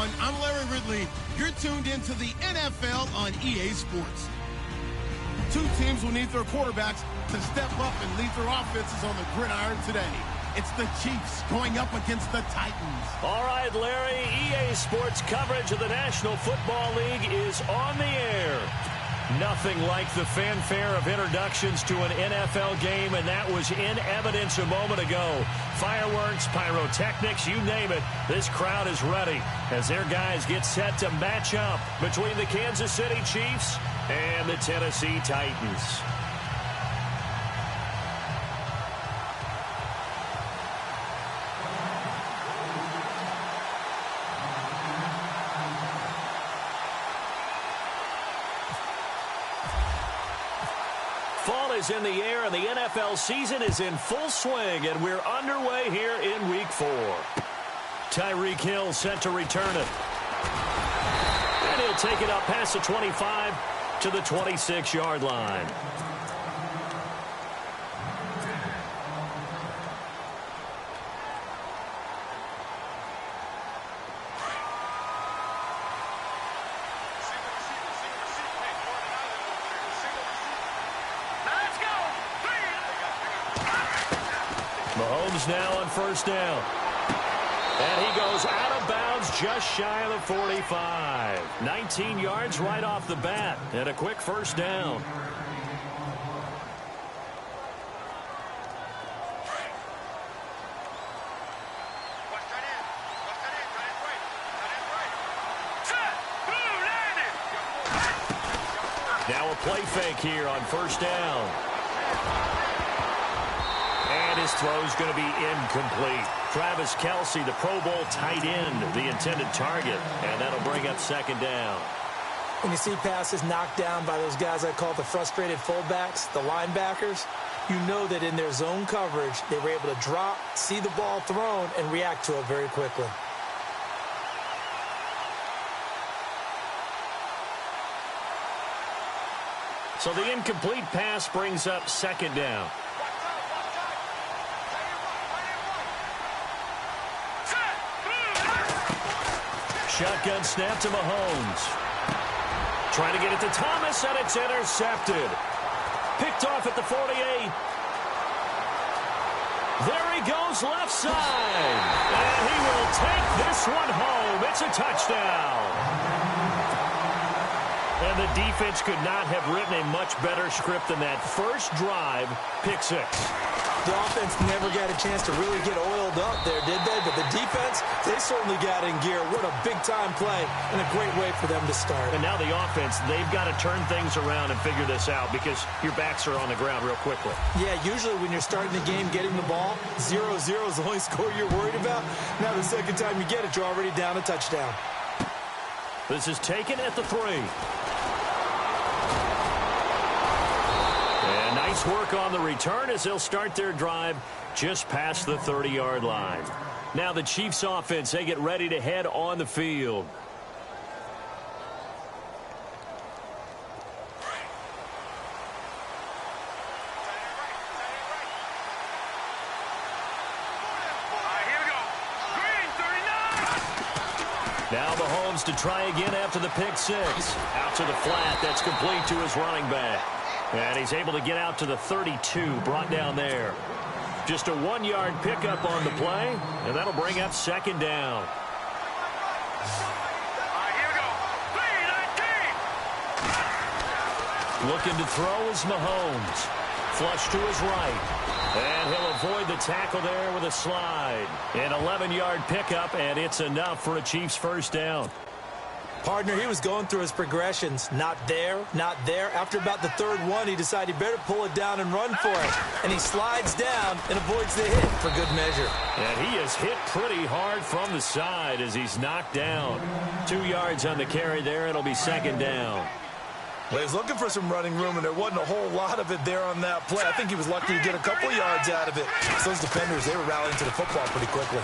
everyone. I'm Larry Ridley. You're tuned into the NFL on EA Sports. Two teams will need their quarterbacks to step up and lead their offenses on the gridiron today. It's the Chiefs going up against the Titans. All right, Larry, EA Sports coverage of the National Football League is on the air. Nothing like the fanfare of introductions to an NFL game, and that was in evidence a moment ago. Fireworks, pyrotechnics, you name it, this crowd is ready as their guys get set to match up between the Kansas City Chiefs and the Tennessee Titans. Fall is in the air, and the NFL season is in full swing, and we're underway here in Week 4. Tyreek Hill set to return it. And he'll take it up past the 25 to the 26-yard line. Mahomes now on first down. And he goes out of bounds just shy of the 45. 19 yards right off the bat. And a quick first down. Now a play fake here on first down. And his throw's going to be incomplete. Travis Kelce, the Pro Bowl tight end, the intended target. And that'll bring up second down. When you see passes knocked down by those guys I call the frustrated fullbacks, the linebackers, you know that in their zone coverage, they were able to drop, see the ball thrown, and react to it very quickly. So the incomplete pass brings up second down. Shotgun snap to Mahomes. Trying to get it to Thomas, and it's intercepted. Picked off at the 48. There he goes left side. And he will take this one home. It's a touchdown. And the defense could not have written a much better script than that. First drive, pick six. The offense never got a chance to really get oiled up there, did they? But the defense, they certainly got in gear. What a big-time play and a great way for them to start. And now the offense, they've got to turn things around and figure this out because your backs are on the ground real quickly. Yeah, usually when you're starting the game, getting the ball, 0-0 is the only score you're worried about. Now the second time you get it, you're already down a touchdown. This is taken at the 3. Nice work on the return as they'll start their drive just past the 30-yard line. Now the Chiefs offense, they get ready to head on the field. Now Mahomes to try again after the pick six. Out to the flat, that's complete to his running back. And he's able to get out to the 32, brought down there. Just a 1-yard pickup on the play, and that'll bring up second down. Here we go. 3-19. Looking to throw is Mahomes. Flush to his right. And he'll avoid the tackle there with a slide. An 11-yard pickup, and it's enough for a Chiefs first down. Partner, he was going through his progressions. Not there, not there. After about the third one, he decided he better pull it down and run for it. And he slides down and avoids the hit for good measure. And he is hit pretty hard from the side as he's knocked down. 2 yards on the carry there. It'll be second down. Well, he was looking for some running room, and there wasn't a whole lot of it there on that play. I think he was lucky to get a couple yards out of it. So those defenders, they were rallying to the football pretty quickly.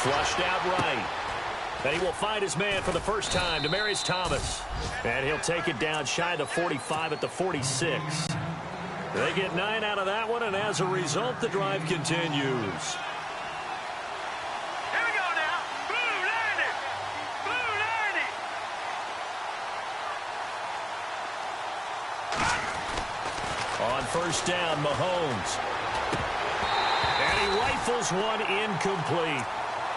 Flushed out right. And he will find his man for the first time, Demaryius Thomas. And he'll take it down shy of the 45 at the 46. They get 9 out of that one, and as a result, the drive continues. Here we go now. Blue landed. first down, Mahomes. And he rifles one incomplete.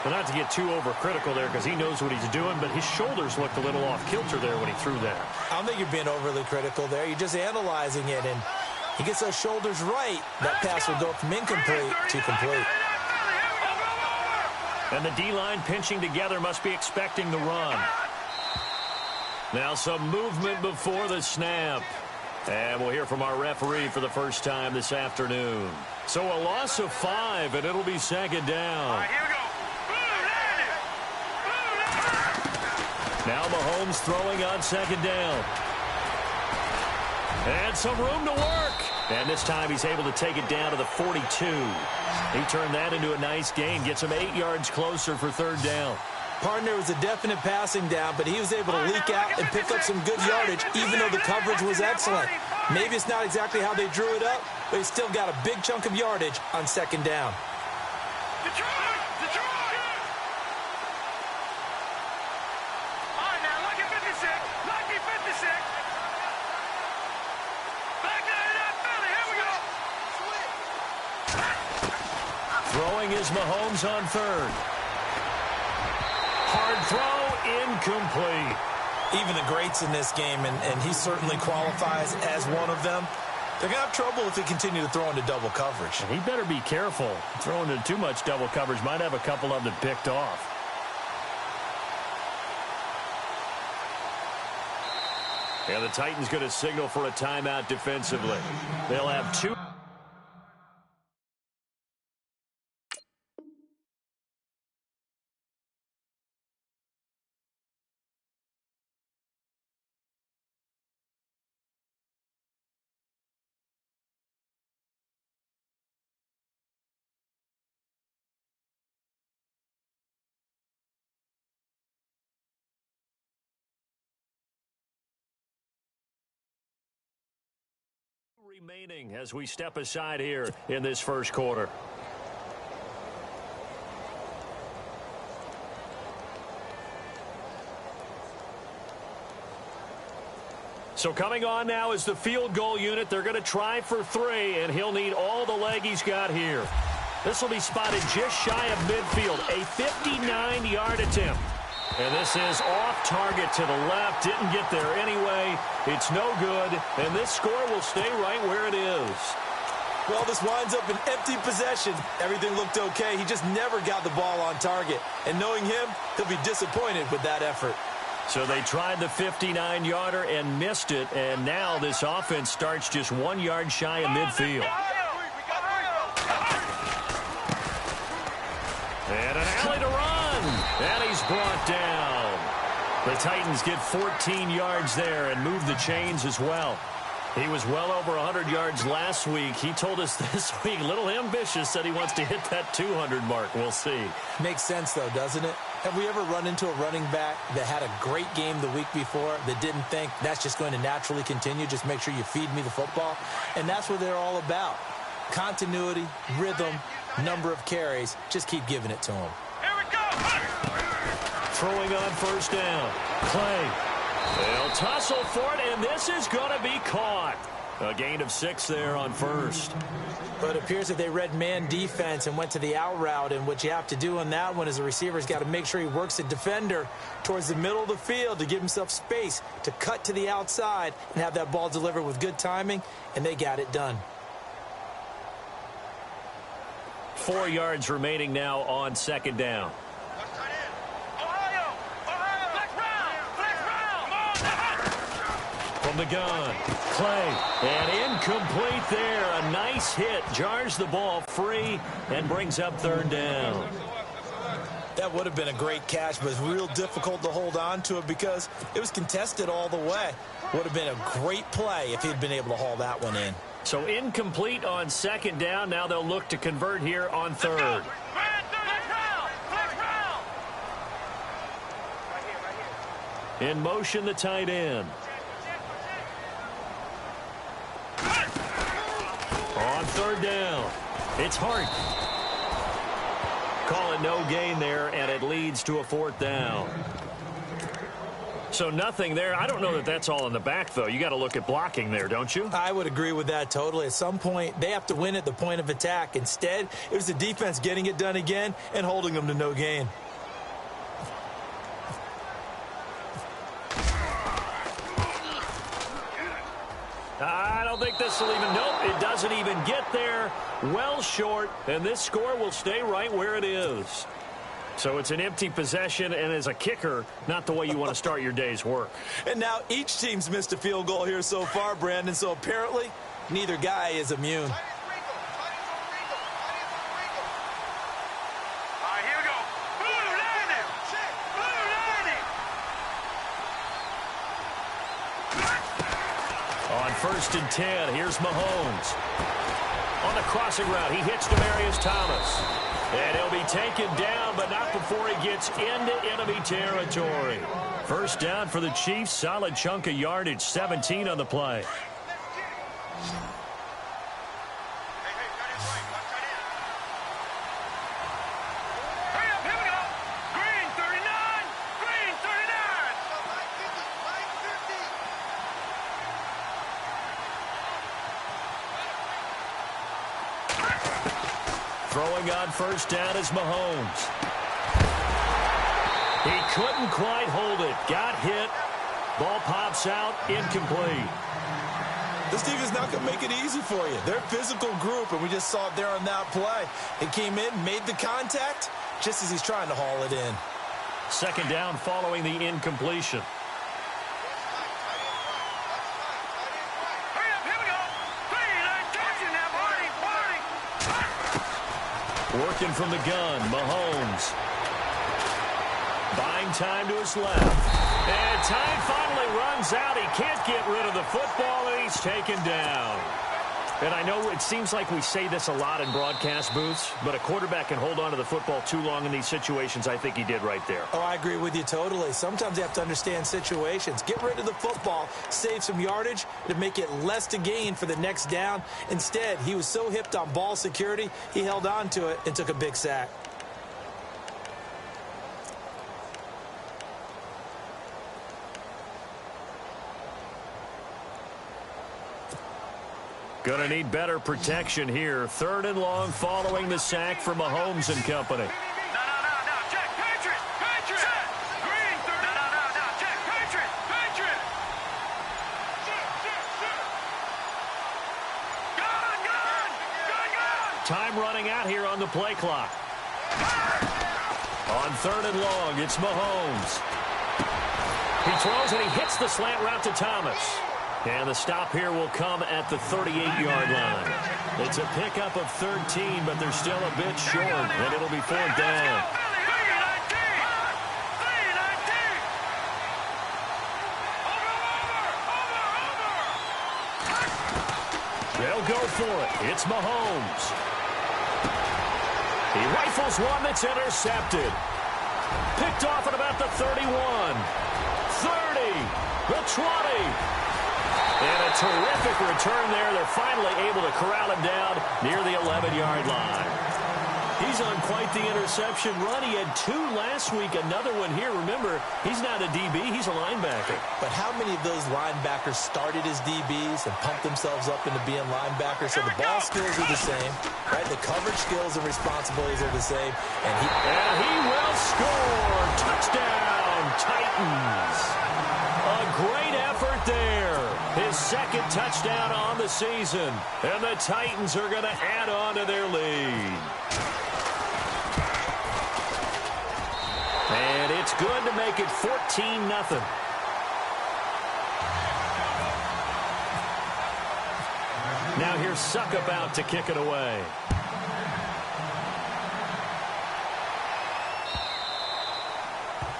But not to get too overcritical there because he knows what he's doing, but his shoulders looked a little off kilter there when he threw that. I don't think you're being overly critical there. You're just analyzing it, and he gets those shoulders right. That pass will go from incomplete to complete. And the D-line pinching together must be expecting the run. Now some movement before the snap. And we'll hear from our referee for the first time this afternoon. So a loss of 5, and it'll be second down. All right, here we go. Now Mahomes throwing on second down. And some room to work. And this time he's able to take it down to the 42. He turned that into a nice gain. Gets him 8 yards closer for third down. Partner was a definite passing down, but he was able to leak out and pick up some good yardage, even though the coverage was excellent. Maybe it's not exactly how they drew it up, but he still got a big chunk of yardage on second down. Detroit! All right, now, lucky 56. Lucky 56. Back out of that belly. Here we go. Throwing is Mahomes on third. Hard throw, incomplete. Even the greats in this game, and he certainly qualifies as one of them, they're going to have trouble if they continue to throw into double coverage. He better be careful. Throwing into too much double coverage might have a couple of them picked off. And the Titans going to signal for a timeout defensively. They'll have 2. Remaining as we step aside here in this first quarter. So coming on now is the field goal unit. They're going to try for 3, and he'll need all the leg he's got here. This will be spotted just shy of midfield, a 59-yard attempt. And this is off target to the left. Didn't get there anyway. It's no good. And this score will stay right where it is. Well, this winds up an empty possession. Everything looked okay. He just never got the ball on target. And knowing him, he'll be disappointed with that effort. So they tried the 59-yarder and missed it. And now this offense starts just 1 yard shy of midfield. And an alley to run. And he's brought down. The Titans get 14 yards there and move the chains as well. He was well over 100 yards last week. He told us this week, a little ambitious, said he wants to hit that 200 mark. We'll see. Makes sense, though, doesn't it? Have we ever run into a running back that had a great game the week before that didn't think that's just going to naturally continue? Just make sure you feed me the football. And that's what they're all about. Continuity, rhythm, number of carries. Just keep giving it to them. Throwing on first down. Clay. They'll tussle for it, and this is going to be caught. A gain of 6 there on first. But it appears that they read man defense and went to the out route, and what you have to do on that one is the receiver's got to make sure he works the defender towards the middle of the field to give himself space to cut to the outside and have that ball delivered with good timing, and they got it done. 4 yards remaining now on second down. From the gun, Clay, and incomplete there. A nice hit, jars the ball free and brings up third down. That would have been a great catch, but it's real difficult to hold on to it because it was contested all the way. Would have been a great play if he'd been able to haul that one in. So incomplete on second down. Now they'll look to convert here on third. In motion, the tight end. On third down, it's Hart. Call it no gain there, and it leads to a fourth down. So nothing there. I don't know that that's all in the back, though. You got to look at blocking there, don't you? I would agree with that totally. At some point, they have to win at the point of attack. Instead, it was the defense getting it done again and holding them to no gain. I don't think this will even, nope, it doesn't even get there. Well short, and this score will stay right where it is. So it's an empty possession, and as a kicker, not the way you want to start your day's work. And now each team's missed a field goal here so far, Brandon, so apparently neither guy is immune. All right, here we go. Blue landing. Blue landing. On 1st and 10, here's Mahomes. On the crossing route, he hits Demaryius Thomas. And he'll be taken down, but not before he gets into enemy territory. First down for the Chiefs. Solid chunk of yardage, 17 on the play. Hurry up, here we go. Green 39. Green 39. Throwing on first down is Mahomes. He couldn't quite hold it. Got hit. Ball pops out. Incomplete. This defense is not going to make it easy for you. They're a physical group, and we just saw it there on that play. It came in, made the contact, just as he's trying to haul it in. Second down following the incompletion. Hurry up, here we go. Green, I'm catching that, Marty. Working from the gun, Mahomes. Buying time to his left. And time finally runs out. He can't get rid of the football, and he's taken down. And I know it seems like we say this a lot in broadcast booths, but a quarterback can hold on to the football too long in these situations. I think he did right there. Oh, I agree with you totally. Sometimes you have to understand situations. Get rid of the football, save some yardage to make it less to gain for the next down. Instead, he was so hipped on ball security, he held on to it and took a big sack. Going to need better protection here. 3rd and long following the sack for Mahomes and company. No, check, Patriot. Check. Green 30. No, check, Patriot. Gun. Time running out here on the play clock. On 3rd and long, it's Mahomes. He throws and he hits the slant route to Thomas. And the stop here will come at the 38-yard line. It's a pickup of 13, but they're still a bit short, and it'll be 4th down. They'll go for it. It's Mahomes. He rifles one that's intercepted. Picked off at about the 31. 30. The 20. And a terrific return there. They're finally able to corral him down near the 11-yard line. He's on quite the interception run. He had 2 last week, another one here. Remember, he's not a DB, he's a linebacker. But how many of those linebackers started as DBs and pumped themselves up into being linebackers? So the ball skills are the same, right? The coverage skills and responsibilities are the same. And he will score. Touchdown, Titans. A great effort there. His 2nd touchdown on the season. And the Titans are going to add on to their lead. And it's good to make it 14-0. Now here's Suckup out to kick it away.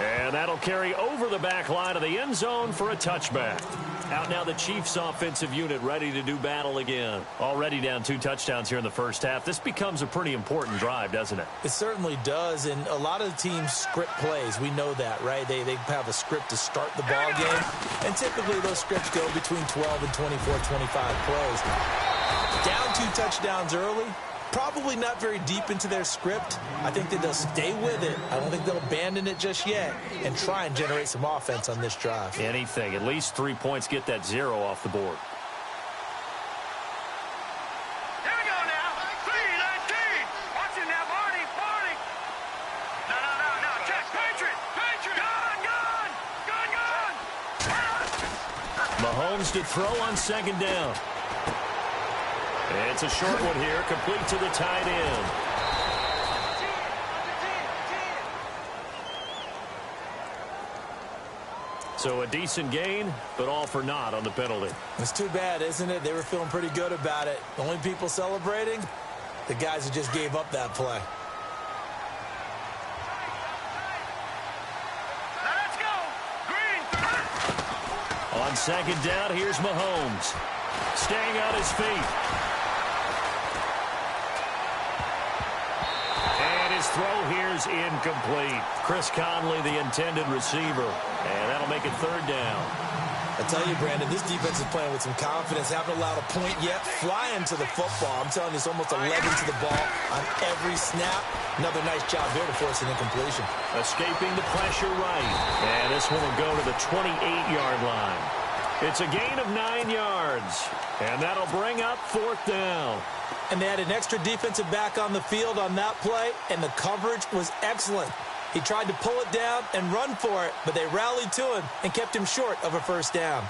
And that'll carry over the back line of the end zone for a touchback. Out now the Chiefs offensive unit ready to do battle again. Already down 2 touchdowns here in the first half. This becomes a pretty important drive, doesn't it? It certainly does, and a lot of the teams script plays. We know that, right? They have a script to start the ball game, and typically those scripts go between 12 and 24, 25 plays. Down 2 touchdowns early, Probably not very deep into their script. I think that they'll stay with it. I don't think they'll abandon it just yet and try and generate some offense on this drive. Anything. At least 3 points, get that 0 off the board. Here we go now. 3-19. Watch him now, Barney. Barney. No. Check. Patriot. Gun. Mahomes to throw on second down. It's a short one here, complete to the tight end. So a decent gain, but all for naught on the penalty. It's too bad, isn't it? They were feeling pretty good about it. The only people celebrating, the guys who just gave up that play. Let's go. Green. On second down, here's Mahomes. Staying on his feet. His throw here's incomplete. Chris Conley, the intended receiver. And that'll make it third down. I tell you, Brandon, this defense is playing with some confidence. Haven't allowed a point yet. Flying to the football. I'm telling you, it's almost 11 to the ball on every snap. Another nice job there to force an incompletion. Escaping the pressure right. And this one will go to the 28-yard line. It's a gain of 9 yards. And that'll bring up fourth down. And they had an extra defensive back on the field on that play, and the coverage was excellent. He tried to pull it down and run for it, but they rallied to him and kept him short of a first down.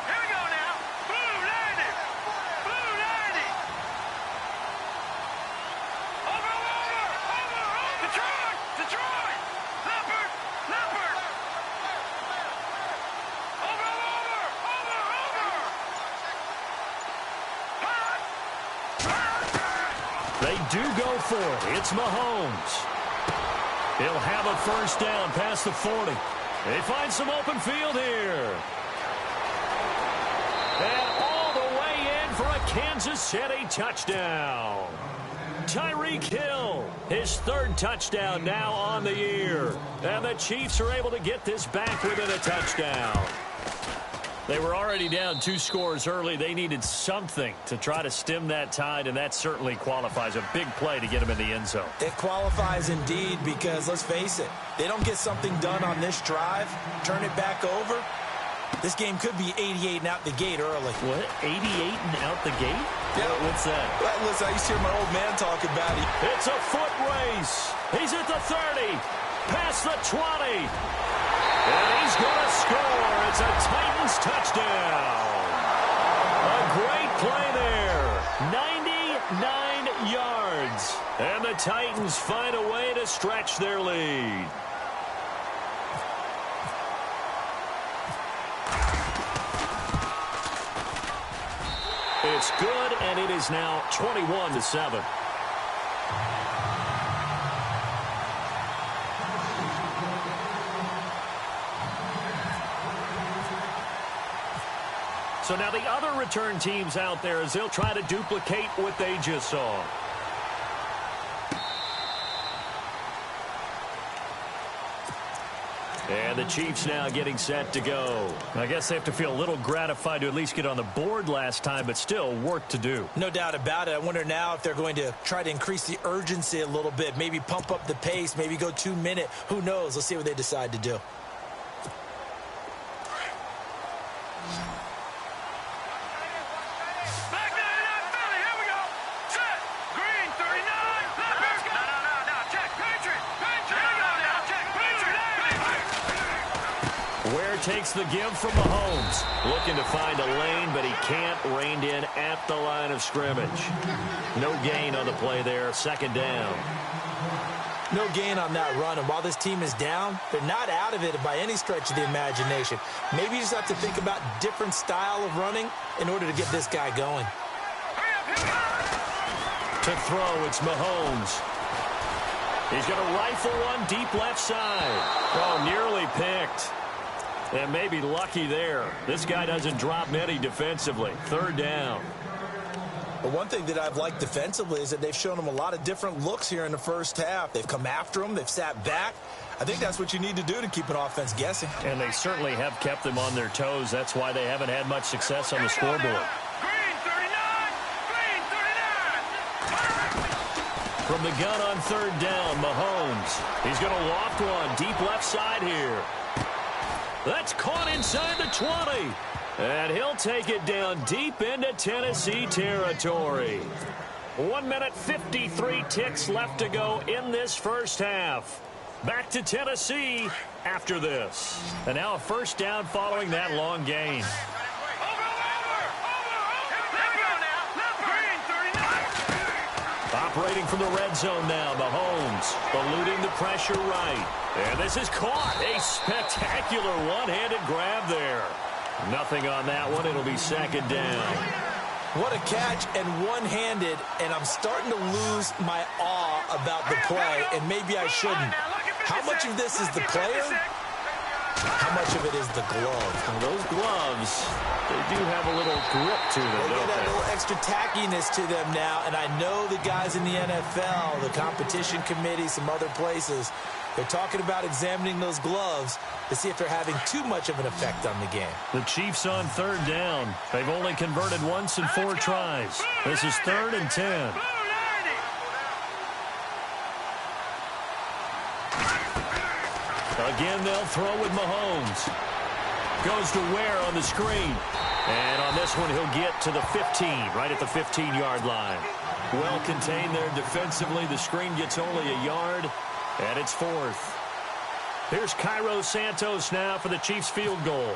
Here we go now. Blue 90. Blue 90. Over. Detroit. Leopard. Over. They do go for it. It's Mahomes. He'll have a first down past the 40. They find some open field here. And all the way in for a Kansas City touchdown. Tyreek Hill, his third touchdown now on the year. And the Chiefs are able to get this back within a touchdown. They were already down 2 scores early. They needed something to try to stem that tide, and that certainly qualifies. A big play to get them in the end zone. It qualifies indeed because, let's face it, they don't get something done on this drive, turn it back over, this game could be 88 and out the gate early. What? 88 and out the gate? Yeah. What's that? Well, listen, I used to hear my old man talk about it. It's a foot race. He's at the 30, past the 20. And he's going to score. It's a Titans touchdown. A great play there. 99 yards. And the Titans find a way to stretch their lead. It's good, and it is now 21-7. So now the other return teams out there as they'll try to duplicate what they just saw. And the Chiefs now getting set to go. I guess they have to feel a little gratified to at least get on the board last time, but still work to do. No doubt about it. I wonder now if they're going to try to increase the urgency a little bit, maybe pump up the pace, maybe go 2-minute. Who knows? Let's see what they decide to do. Takes the give from Mahomes. Looking to find a lane, but he can't. Reined in at the line of scrimmage. No gain on the play there. Second down. No gain on that run. And while this team is down, they're not out of it by any stretch of the imagination. Maybe you just have to think about different style of running in order to get this guy going. To throw, it's Mahomes. He's going to rifle one deep left side. Oh, nearly picked. And maybe lucky there. This guy doesn't drop many defensively. Third down. But one thing that I've liked defensively is that they've shown them a lot of different looks here in the first half. They've come after them. They've sat back. I think that's what you need to do to keep an offense guessing. And they certainly have kept them on their toes. That's why they haven't had much success on the scoreboard. Green 39! Green 39! From the gun on third down, Mahomes. He's going to loft one deep left side here. That's caught inside the 20. And he'll take it down deep into Tennessee territory. 1 minute 53 ticks left to go in this first half. Back to Tennessee after this. And now a first down following that long gain. Operating from the red zone now, Mahomes eluding the pressure right. And this is caught. A spectacular one-handed grab there. Nothing on that one. It'll be second down. What a catch and one-handed, and I'm starting to lose my awe about the play, and maybe I shouldn't. How much of this is the player? How much of it is the glove? Well, those gloves, they do have a little grip to them, They don't get a they? little extra tackiness to them now, and I know the guys in the NFL, the competition committee, some other places, they're talking about examining those gloves to see if they're having too much of an effect on the game. The Chiefs on third down. They've only converted once in 4 tries. This is 3rd and 10. Again, they'll throw with Mahomes. Goes to Ware on the screen. And on this one, he'll get to the 15, right at the 15-yard line. Well contained there defensively. The screen gets only a yard, and it's 4th. Here's Cairo Santos now for the Chiefs field goal.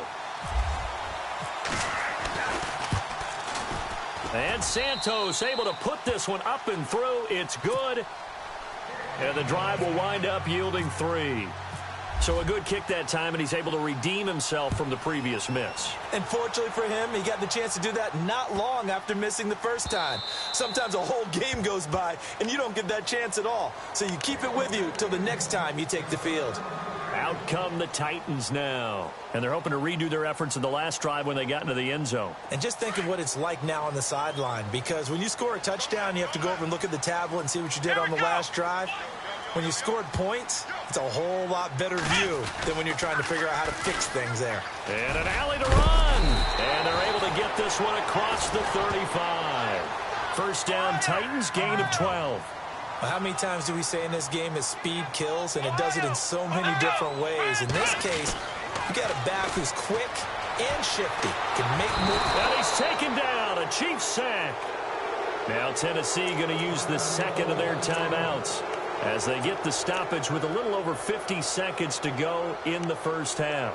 And Santos able to put this one up and through. It's good. And the drive will wind up yielding 3. So a good kick that time, and he's able to redeem himself from the previous miss. And fortunately for him, he got the chance to do that not long after missing the first time. Sometimes a whole game goes by, and you don't get that chance at all. So you keep it with you till the next time you take the field. Out come the Titans now. And they're hoping to redo their efforts in the last drive when they got into the end zone. And just think of what it's like now on the sideline, because when you score a touchdown, you have to go over and look at the tablet and see what you did on the last drive. When you scored points, it's a whole lot better view than when you're trying to figure out how to fix things there. And an alley to run. And they're able to get this one across the 35. First down, Titans, gain of 12. Well, how many times do we say in this game that speed kills, and it does it in so many different ways? In this case, you got a back who's quick and shifty, can make moves. And he's taken down, a Chiefs sack. Now Tennessee going to use the second of their timeouts as they get the stoppage with a little over 50 seconds to go in the first half.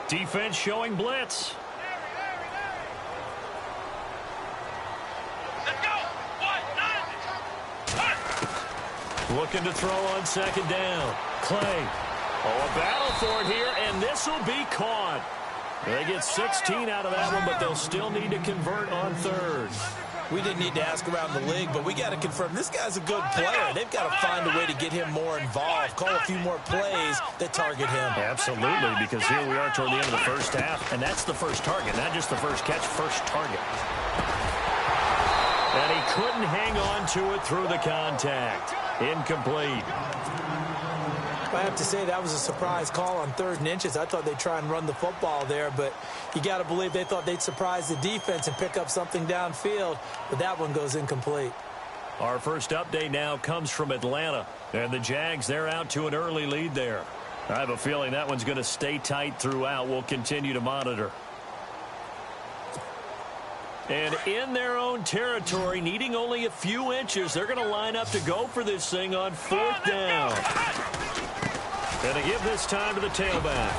Defense showing blitz. Let's go! 1, 9, Looking to throw on second down. Clay. Oh, a battle for it here, and this will be caught. They get 16 out of that one, but they'll still need to convert on third. We didn't need to ask around the league, but we got to confirm this guy's a good player. They've got to find a way to get him more involved, call a few more plays that target him. Absolutely, because here we are toward the end of the first half, and that's the first target, not just the first catch, first target. And he couldn't hang on to it through the contact. Incomplete. I have to say that was a surprise call on 3rd and inches. I thought they'd try and run the football there, but you got to believe they thought they'd surprise the defense and pick up something downfield, but that one goes incomplete. Our first update now comes from Atlanta, and the Jags, they're out to an early lead there. I have a feeling that one's going to stay tight throughout. We'll continue to monitor. And in their own territory, needing only a few inches, they're going to line up to go for this thing on 4th down. Going to give this time to the tailback.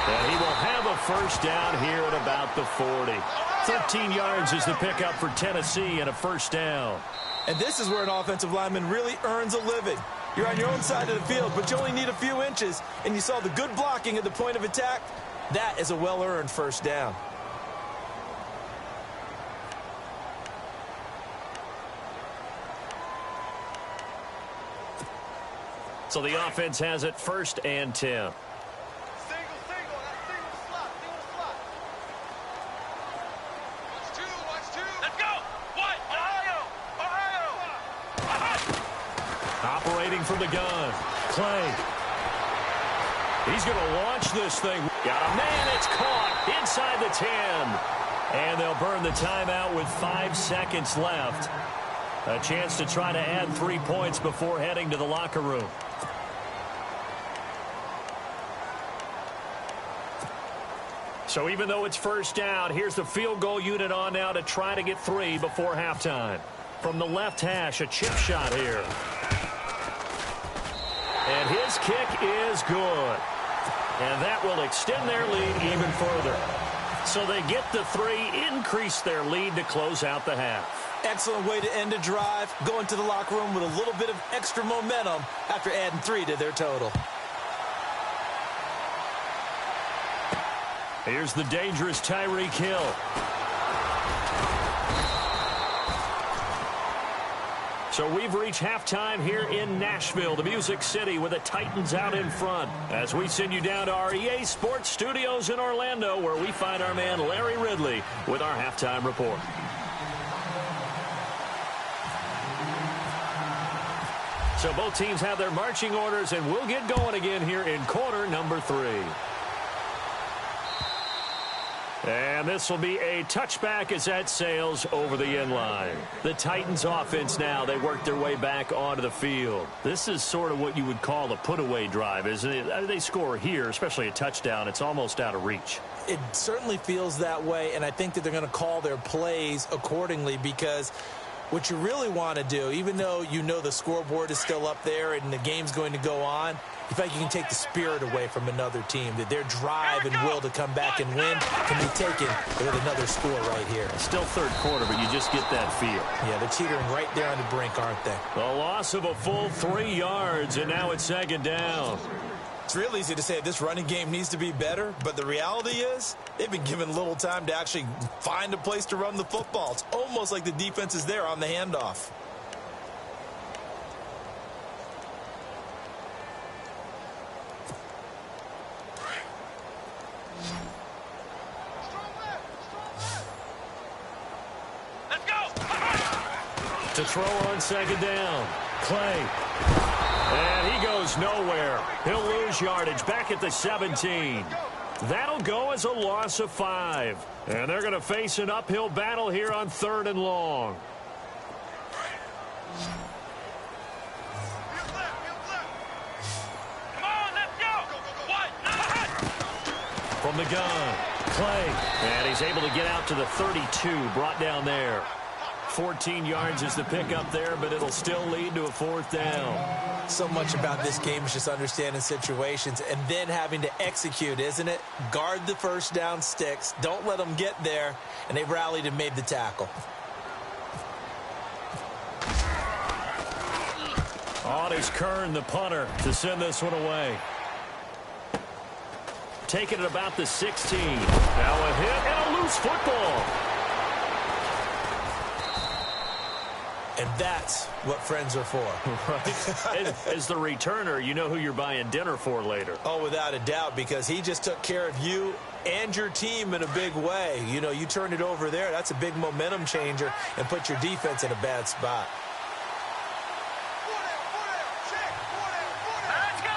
And he will have a first down here at about the 40. 13 yards is the pickup for Tennessee and a first down. And this is where an offensive lineman really earns a living. You're on your own side of the field, but you only need a few inches, and you saw the good blocking at the point of attack. That is a well-earned first down. So the offense has it 1st and 10. Let's go. What? Ohio. Operating from the gun. Clay. He's going to launch this thing. Got a man. It's caught inside the 10. And they'll burn the timeout with 5 seconds left. A chance to try to add 3 points before heading to the locker room. So even though it's 1st down, here's the field goal unit on now to try to get 3 before halftime. From the left hash, a chip shot here. And his kick is good. And that will extend their lead even further. So they get the 3, increase their lead to close out the half. Excellent way to end a drive. Go into the locker room with a little bit of extra momentum after adding 3 to their total. Here's the dangerous Tyreek Hill. So we've reached halftime here in Nashville, the Music City, with the Titans out in front. As we send you down to our EA Sports Studios in Orlando, where we find our man Larry Ridley with our halftime report. So both teams have their marching orders, and we'll get going again here in quarter number 3. And this will be a touchback as that sails over the end line. The Titans offense now, they work their way back onto the field. This is sort of what you would call a put-away drive, isn't it? They score here, especially a touchdown. It's almost out of reach. It certainly feels that way, and I think that they're going to call their plays accordingly, because what you really want to do, even though you know the scoreboard is still up there and the game's going to go on, you feel like you can take the spirit away from another team, that their drive and will to come back and win can be taken with another score right here. Still 3rd quarter, but you just get that feel. Yeah, they're teetering right there on the brink, aren't they? The loss of a full 3 yards, and now it's 2nd down. It's real easy to say this running game needs to be better, but the reality is they've been given little time to actually find a place to run the football. It's almost like the defense is there on the handoff. Let's go. To throw on 2nd down. Clay. And he goes nowhere. He'll lose yardage back at the 17. That'll go as a loss of 5. And they're going to face an uphill battle here on 3rd and long. Come on, let's go. What? From the gun, Clay. And he's able to get out to the 32, brought down there. 14 yards is the pickup there, but it'll still lead to a 4th down. So much about this game is just understanding situations and then having to execute, isn't it? Guard the 1st down sticks. Don't let them get there. And they've rallied and made the tackle. On is Kern, the punter, to send this one away. Taking it about the 16. Now a hit and a loose football. And that's what friends are for. Right. As the returner, you know who you're buying dinner for later. Oh, without a doubt, because he just took care of you and your team in a big way. You know, you turned it over there. That's a big momentum changer and put your defense in a bad spot. Let's go.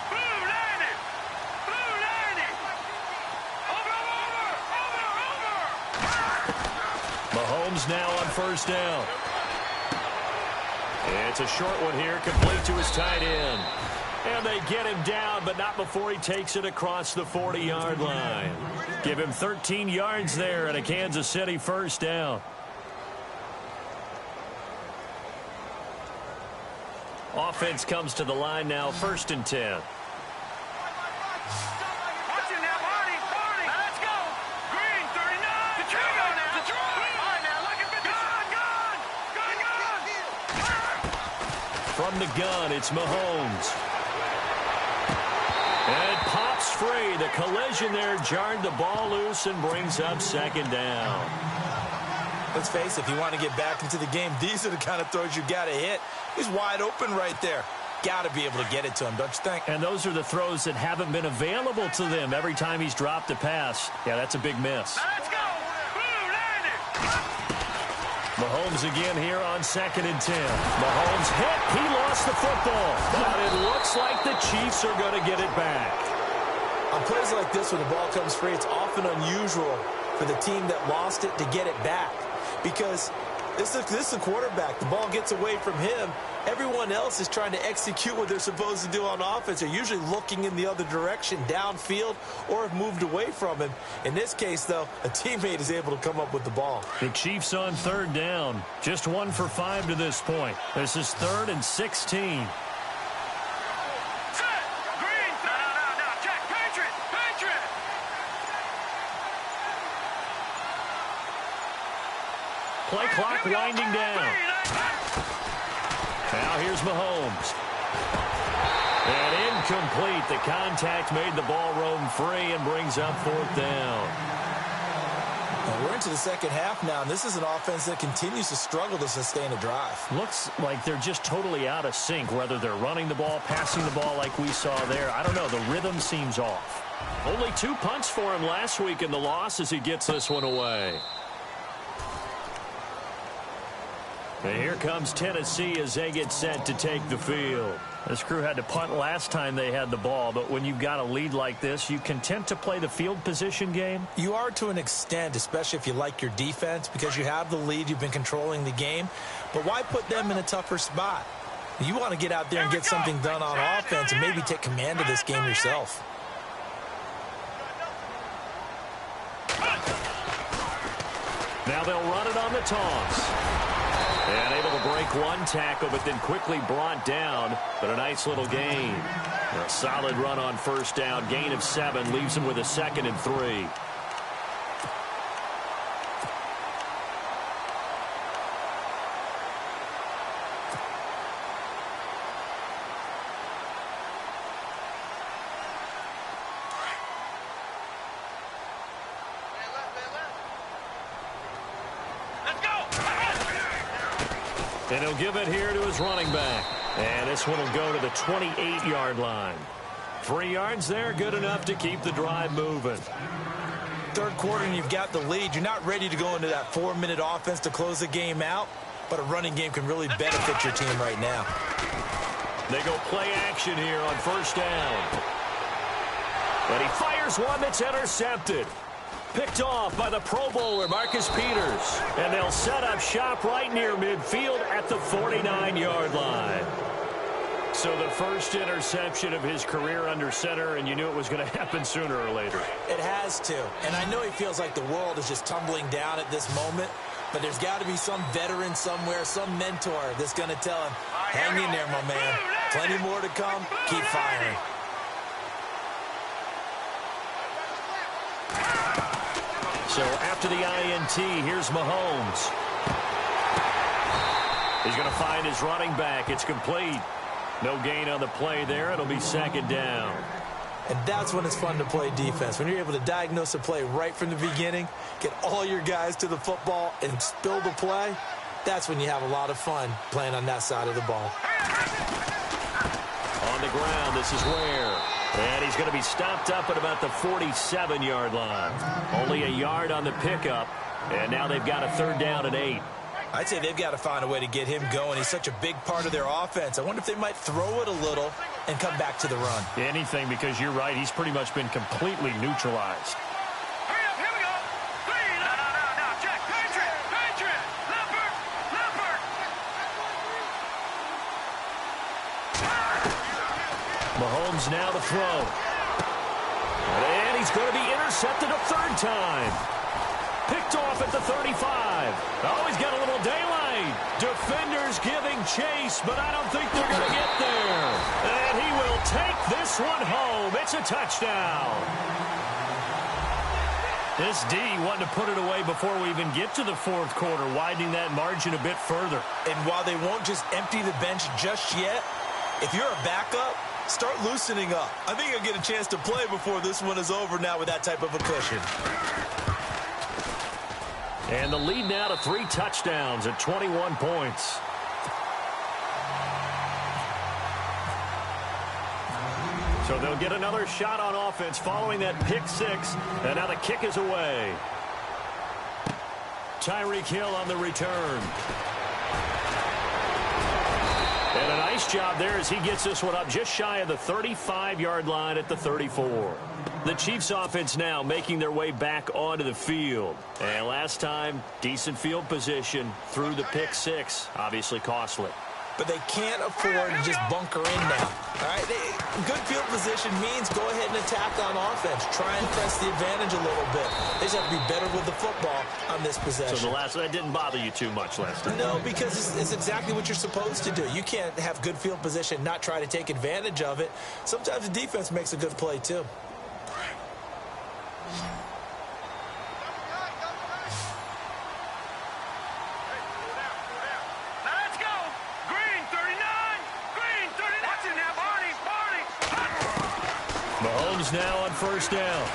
Blue landed. Blue landed. Over. Mahomes now on 1st down. It's a short one here, complete to his tight end. And they get him down, but not before he takes it across the 40-yard line. Give him 13 yards there and a Kansas City 1st down. Offense comes to the line now, 1st and 10. Watch him now, Barney. Let's go. Green, 39. Detroit. All right, now, look at the gun. From the gun, it's Mahomes. And it pops free. The collision there jarred the ball loose and brings up 2nd down. Let's face it, if you want to get back into the game, these are the kind of throws you got to hit. He's wide open right there. got to be able to get it to him, don't you think? And those are the throws that haven't been available to them every time he's dropped a pass. Yeah, that's a big miss. Let's go. Blue landed. Mahomes again here on 2nd and 10. Mahomes hit. He lost the football. But it looks like the Chiefs are going to get it back. On plays like this, when the ball comes free, it's often unusual for the team that lost it to get it back. Because this is a quarterback. The ball gets away from him. Everyone else is trying to execute what they're supposed to do on offense. They're usually looking in the other direction, downfield, or have moved away from him. In this case, though, a teammate is able to come up with the ball. The Chiefs on 3rd down. Just 1 for 5 to this point. This is 3rd and 16. Play clock winding down. Now here's Mahomes. And incomplete. The contact made the ball roam free and brings up 4th down. And we're into the second half now, and this is an offense that continues to struggle to sustain a drive. Looks like they're just totally out of sync, whether they're running the ball, passing the ball like we saw there. I don't know. The rhythm seems off. Only 2 punts for him last week in the loss as he gets this one away. And here comes Tennessee as they get set to take the field. This crew had to punt last time they had the ball, but when you've got a lead like this, you content to play the field position game? You are to an extent, especially if you like your defense, because you have the lead, you've been controlling the game. But why put them in a tougher spot? You want to get out there and get something done on offense and maybe take command of this game yourself. Now they'll run it on the toss. And able to break one tackle, but then quickly brought down. But a nice little gain. A solid run on 1st down. Gain of 7 leaves him with a 2nd and 3. And he'll give it here to his running back. And this one will go to the 28-yard line. 3 yards there, good enough to keep the drive moving. 3rd quarter and you've got the lead. You're not ready to go into that 4-minute offense to close the game out, but a running game can really benefit your team right now. They go play action here on 1st down. And he fires one that's intercepted. Picked off by the Pro Bowler, Marcus Peters. And they'll set up shop right near midfield at the 49-yard line. So the first interception of his career under center, and you knew it was going to happen sooner or later. It has to. And I know he feels like the world is just tumbling down at this moment, but there's got to be some veteran somewhere, some mentor that's going to tell him, hang in there, my man. Plenty more to come. Keep firing. So after the INT, here's Mahomes. He's going to find his running back. It's complete. No gain on the play there. It'll be 2nd down. And that's when it's fun to play defense. When you're able to diagnose a play right from the beginning, get all your guys to the football and spill the play, that's when you have a lot of fun playing on that side of the ball. On the ground, this is Ware. And he's going to be stopped up at about the 47-yard line. Only a yard on the pickup. And now they've got a 3rd down and 8. I'd say they've got to find a way to get him going. He's such a big part of their offense. I wonder if they might throw it a little and come back to the run. Anything, because you're right. He's pretty much been completely neutralized. Hurry up, here we go. 3, no, check. Patriot, Leopard. Mahomes now to throw. And he's going to be intercepted a 3rd time. Picked off at the 35. Oh, he's got a little daylight. Defenders giving chase, but I don't think they're going to get there. And he will take this one home. It's a touchdown. This D wanted to put it away before we even get to the 4th quarter, widening that margin a bit further. And while they won't just empty the bench just yet, if you're a backup, start loosening up. I think you'll get a chance to play before this one is over now with that type of a cushion. And the lead now to 3 touchdowns at 21 points. So they'll get another shot on offense following that pick six. And now the kick is away. Tyreek Hill on the return. And a nice job there as he gets this one up just shy of the 35-yard line at the 34. The Chiefs offense now making their way back onto the field. And last time, decent field position through the pick six. Obviously costly. But they can't afford to just bunker in now. All right, good field position means go ahead and attack on offense. Try and press the advantage a little bit. They just have to be better with the football on this possession. So that didn't bother you too much last time? No, because it's exactly what you're supposed to do. You can't have good field position and not try to take advantage of it. Sometimes the defense makes a good play, too. Mahomes now on first down.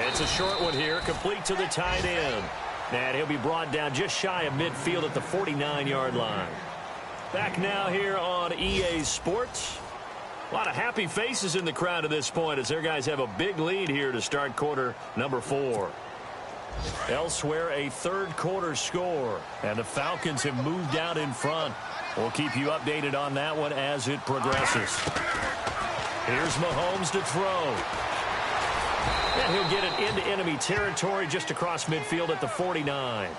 It's a short one here, complete to the tight end. And he'll be brought down just shy of midfield at the 49-yard line. Back now here on EA Sports. A lot of happy faces in the crowd at this point as their guys have a big lead here to start quarter number 4. Elsewhere, a third quarter score. And the Falcons have moved out in front. We'll keep you updated on that one as it progresses. Here's Mahomes to throw. And he'll get it into enemy territory just across midfield at the 49.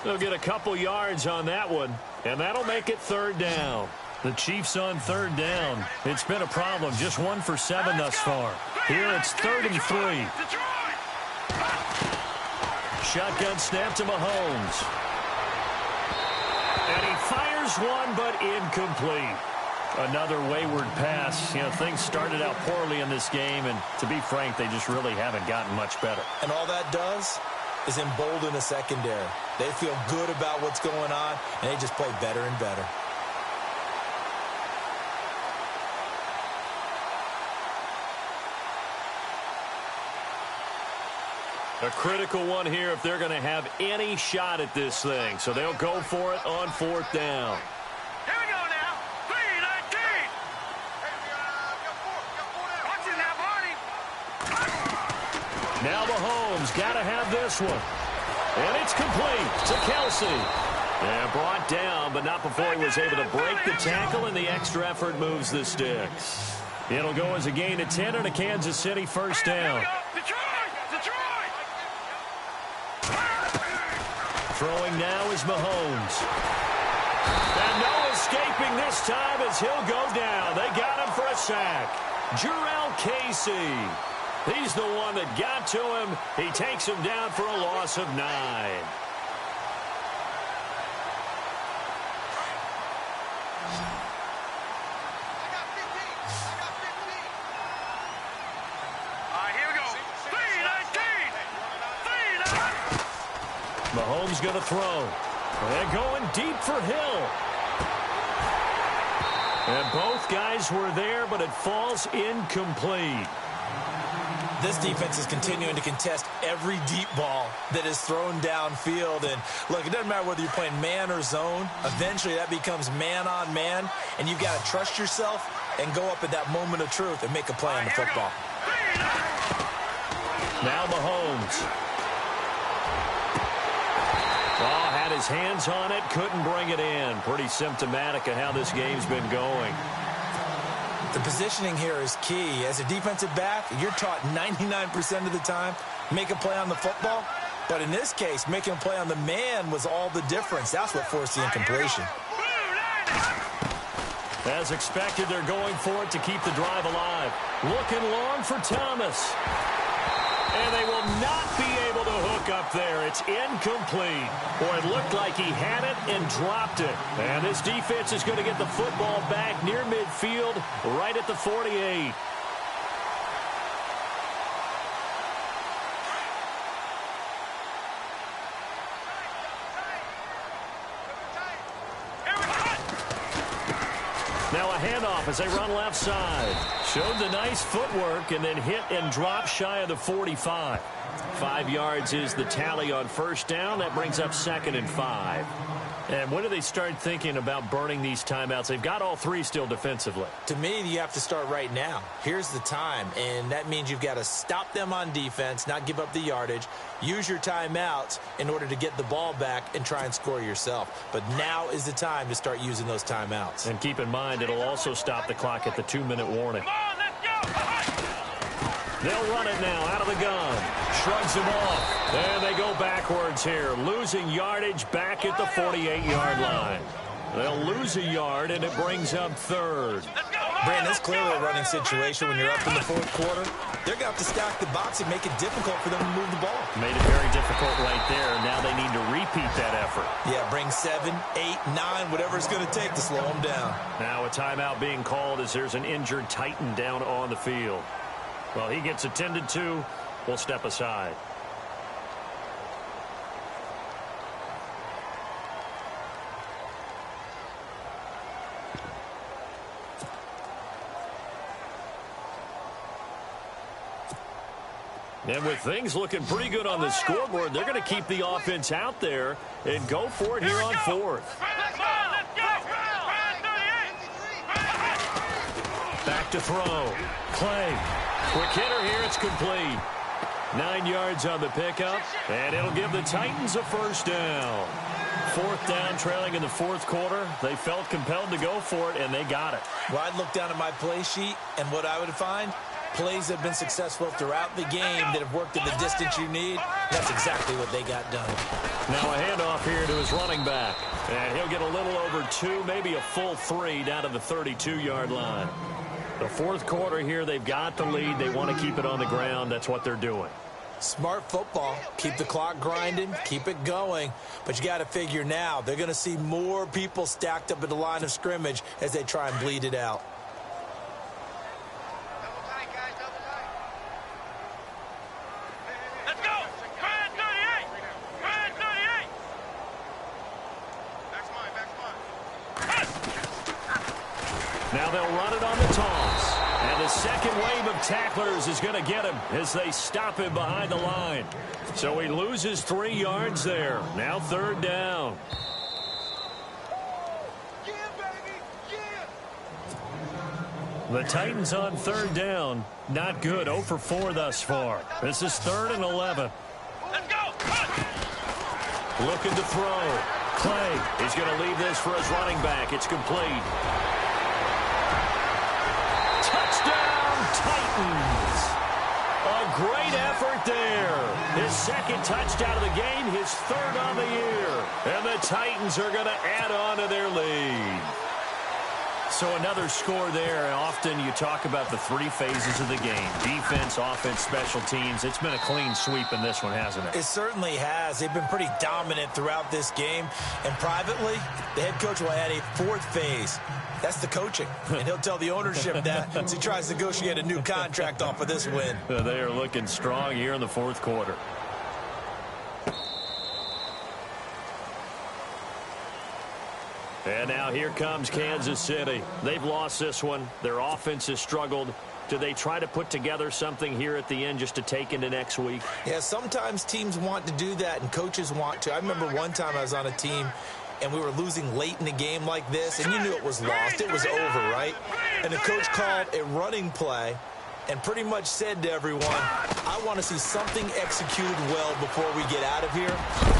They'll get a couple yards on that one, and that'll make it third down. The Chiefs on third down. It's been a problem. Just 1 for 7 thus far. Here it's 3rd and 3. Shotgun snap to Mahomes. And he fires one, but incomplete. Another wayward pass. You know, things started out poorly in this game, and to be frank, they just really haven't gotten much better. And all that does is embolden the secondary. They feel good about what's going on, and they just play better and better. A critical one here if they're going to have any shot at this thing. So they'll go for it on 4th down. Here we go now. 3-19. Watch it now, Barney. Now Mahomes got to have this one. And it's complete to Kelsey. And brought down, but not before he was able to break the tackle, and the extra effort moves the sticks. It'll go as a gain of 10 and a Kansas City first down. Throwing now is Mahomes. And no escaping this time as he'll go down. They got him for a sack. Jurrell Casey. He's the one that got to him. He takes him down for a loss of 9. Mahomes going to throw. They're going deep for Hill. And both guys were there, but it falls incomplete. This defense is continuing to contest every deep ball that is thrown downfield. And, look, it doesn't matter whether you're playing man or zone. Eventually, that becomes man-on-man, and you've got to trust yourself and go up at that moment of truth and make a play on the football. Now Mahomes. Oh, had his hands on it, couldn't bring it in. Pretty symptomatic of how this game's been going. The positioning here is key. As a defensive back, you're taught 99% of the time, make a play on the football. But in this case, making a play on the man was all the difference. That's what forced the incompletion. As expected, they're going for it to keep the drive alive. Looking long for Thomas. And they will not be able to hook up there. It's incomplete. Boy, it looked like he had it and dropped it. And this defense is going to get the football back near midfield, right at the 48. Now a handoff as they run left side. Showed the nice footwork and then hit and drop shy of the 45. 5 yards is the tally on first down. That brings up 2nd and 5. And when do they start thinking about burning these timeouts? They've got all three still defensively. To me, you have to start right now. Here's the time, and that means you've got to stop them on defense, not give up the yardage, use your timeouts in order to get the ball back and try and score yourself. But now is the time to start using those timeouts. And keep in mind, it'll also stop the clock at the 2-minute warning. Come on, let's go! They'll run it now out of the gun. Shrugs him off. And they go backwards here. Losing yardage back at the 48-yard line. They'll lose a yard, and it brings up third. Brandon, that's clearly a running situation when you're up in the fourth quarter. They're going to have to stack the box and make it difficult for them to move the ball. Made it very difficult right there. Now they need to repeat that effort. Yeah, bring 7, 8, 9, whatever it's going to take to slow them down. Now a timeout being called as there's an injured Titan down on the field. Well, he gets attended to. We'll step aside. And with things looking pretty good on the scoreboard, they're going to keep the offense out there and go for it here on fourth. Back to throw. Clay. Quick hitter here. It's complete. 9 yards on the pickup, and it'll give the Titans a first down. Fourth down, trailing in the fourth quarter. They felt compelled to go for it, and they got it. Well, I'd look down at my play sheet, and what I would find, plays have been successful throughout the game that have worked at the distance you need. That's exactly what they got done. Now a handoff here to his running back. And he'll get a little over 2, maybe a full 3 down to the 32-yard line. The fourth quarter here, they've got the lead. They want to keep it on the ground. That's what they're doing. Smart football. Keep the clock grinding. Keep it going. But you got to figure now, they're going to see more people stacked up at the line of scrimmage as they try and bleed it out. Let's go! Grand 38! Grand 38! Now they'll run it on the toss. And the second wave of tacklers is going to get him as they stop him behind the line. So he loses 3 yards there. Now third down. The Titans on third down. Not good. 0 for 4 thus far. This is 3rd and 11. Let's go! Looking to throw. Clay. He's going to leave this for his running back. It's complete. Touchdown, Titans. A great effort there. His second touchdown of the game, his 3rd on the year. And the Titans are going to add on to their lead. So another score there. Often you talk about the 3 phases of the game. Defense, offense, special teams. It's been a clean sweep in this one, hasn't it? It certainly has. They've been pretty dominant throughout this game. And privately, the head coach will add a 4th phase. That's the coaching. And he'll tell the ownership that as he tries to negotiate a new contract off of this win. They are looking strong here in the fourth quarter. And now here comes Kansas City. They've lost this one. Their offense has struggled. Do they try to put together something here at the end just to take into next week? Yeah, sometimes teams want to do that and coaches want to. I remember one time I was on a team and we were losing late in a game like this, and you knew it was lost. It was over, right? And the coach called a running play and pretty much said to everyone, I want to see something executed well before we get out of here.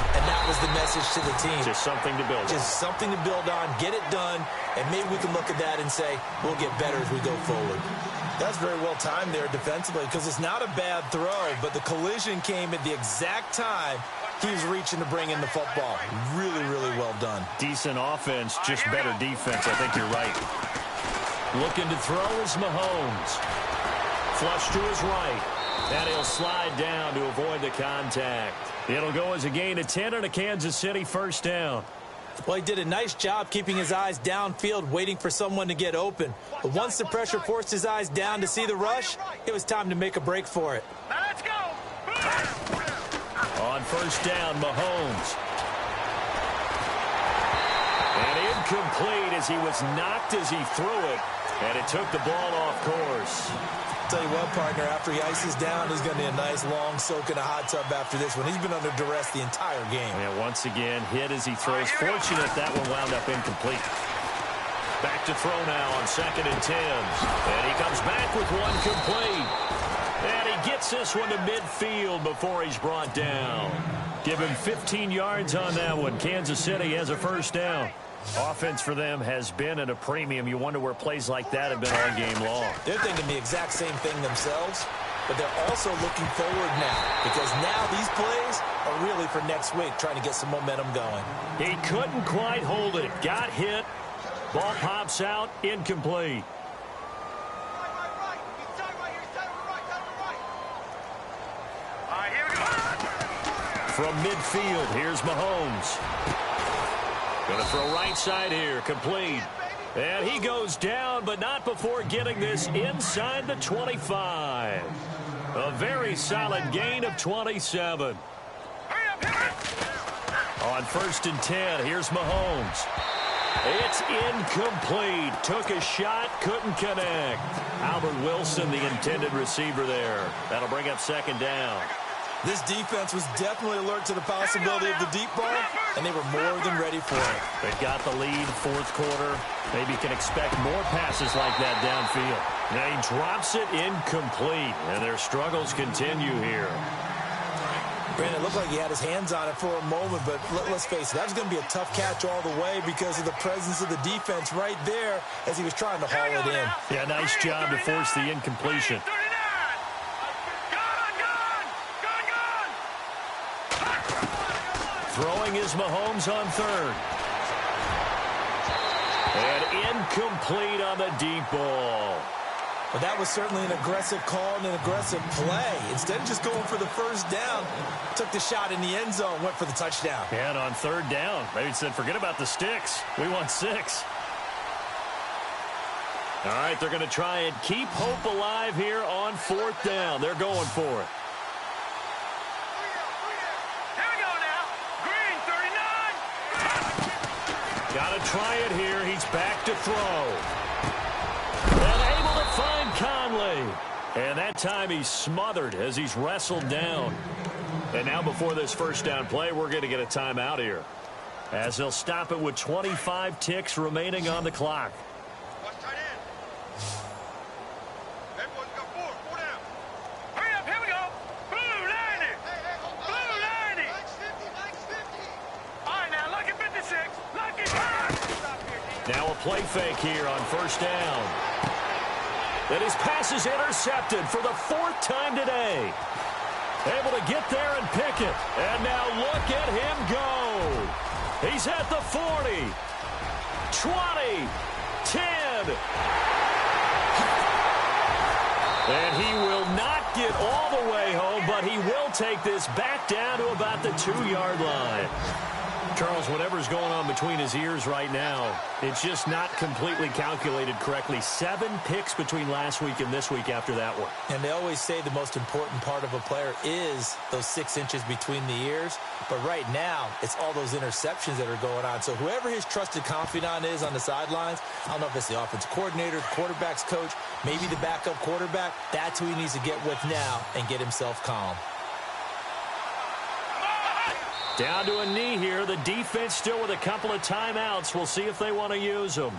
And that was the message to the team. Just something to build on. Just something to build on, get it done, and maybe we can look at that and say, we'll get better as we go forward. That's very well timed there defensively because it's not a bad throw, but the collision came at the exact time he was reaching to bring in the football. Really, really well done. Decent offense, just better defense. I think you're right. Looking to throw is Mahomes. Flush to his right. And he'll slide down to avoid the contact. It'll go as a gain of 10 and a Kansas City first down. Well, he did a nice job keeping his eyes downfield, waiting for someone to get open. But once the pressure forced his eyes down to see the rush, it was time to make a break for it. Now let's go! On first down, Mahomes. And incomplete as he was knocked as he threw it. And it took the ball off course. Tell you what, partner, after he ices down, he's going to need a nice long soak in a hot tub after this one. He's been under duress the entire game. And once again, hit as he throws. Fortunate that one wound up incomplete. Back to throw now on 2nd and 10. And he comes back with one complete. And he gets this one to midfield before he's brought down. Give him 15 yards on that one. Kansas City has a first down. Offense for them has been at a premium. You wonder where plays like that have been all game long. They're thinking the exact same thing themselves, but they're also looking forward now because now these plays are really for next week, trying to get some momentum going. He couldn't quite hold it. Got hit. Ball pops out. Incomplete. From midfield, here's Mahomes. Going to throw right side here, complete. And he goes down, but not before getting this inside the 25. A very solid gain of 27. On 1st and 10, here's Mahomes. It's incomplete. Took a shot, couldn't connect. Albert Wilson, the intended receiver there. That'll bring up 2nd down. This defense was definitely alert to the possibility of the deep ball, and they were more than ready for it. They've got the lead, 4th quarter. Maybe you can expect more passes like that downfield. Now he drops it incomplete, and their struggles continue here. Brandon, it looked like he had his hands on it for a moment, but let's face it, that was going to be a tough catch all the way because of the presence of the defense right there as he was trying to haul it in. Yeah, nice job to force the incompletion. Throwing is Mahomes on 3rd. And incomplete on the deep ball. Well, that was certainly an aggressive call and an aggressive play. Instead of just going for the first down, took the shot in the end zone, went for the touchdown. And on 3rd down, they said, forget about the sticks. We want 6. All right, they're going to try and keep hope alive here on 4th down. They're going for it. Got to try it here. He's back to throw. And able to find Conley. And that time he's smothered as he's wrestled down. And now before this first down play, we're going to get a timeout here, as they'll stop it with 25 ticks remaining on the clock. Now a play fake here on 1st down. And his pass is intercepted for the 4th time today. Able to get there and pick it. And now look at him go. He's at the 40, 20, 10. And he will not get all the way home, but he will take this back down to about the 2-yard line. Charles, whatever's going on between his ears right now, it's just not completely calculated correctly. 7 picks between last week and this week after that one. And they always say the most important part of a player is those 6 inches between the ears. But right now, it's all those interceptions that are going on. So whoever his trusted confidant is on the sidelines, I don't know if it's the offensive coordinator, the quarterback's coach, maybe the backup quarterback, that's who he needs to get with now and get himself calm. Down to a knee here. The defense still with a couple of timeouts. We'll see if they want to use them.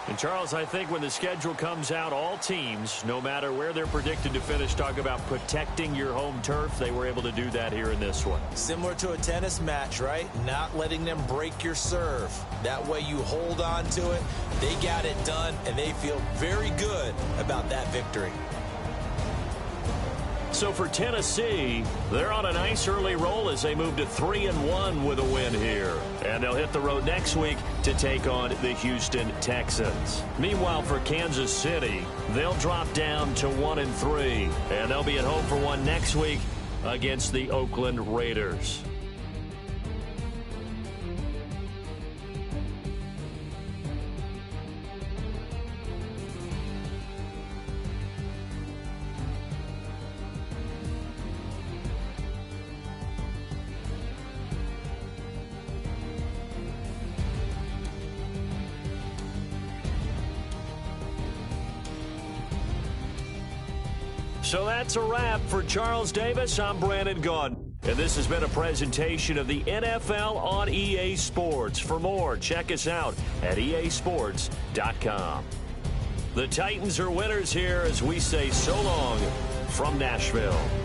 And, Charles, I think when the schedule comes out, all teams, no matter where they're predicted to finish, talk about protecting your home turf. They were able to do that here in this one. Similar to a tennis match, right? Not letting them break your serve. That way you hold on to it. They got it done, and they feel very good about that victory. So for Tennessee, they're on a nice early roll as they move to 3-1 with a win here. And they'll hit the road next week to take on the Houston Texans. Meanwhile, for Kansas City, they'll drop down to 1-3. And they'll be at home for one next week against the Oakland Raiders. So that's a wrap. For Charles Davis, I'm Brandon Gaudin. And this has been a presentation of the NFL on EA Sports. For more, check us out at easports.com. The Titans are winners here as we say so long from Nashville.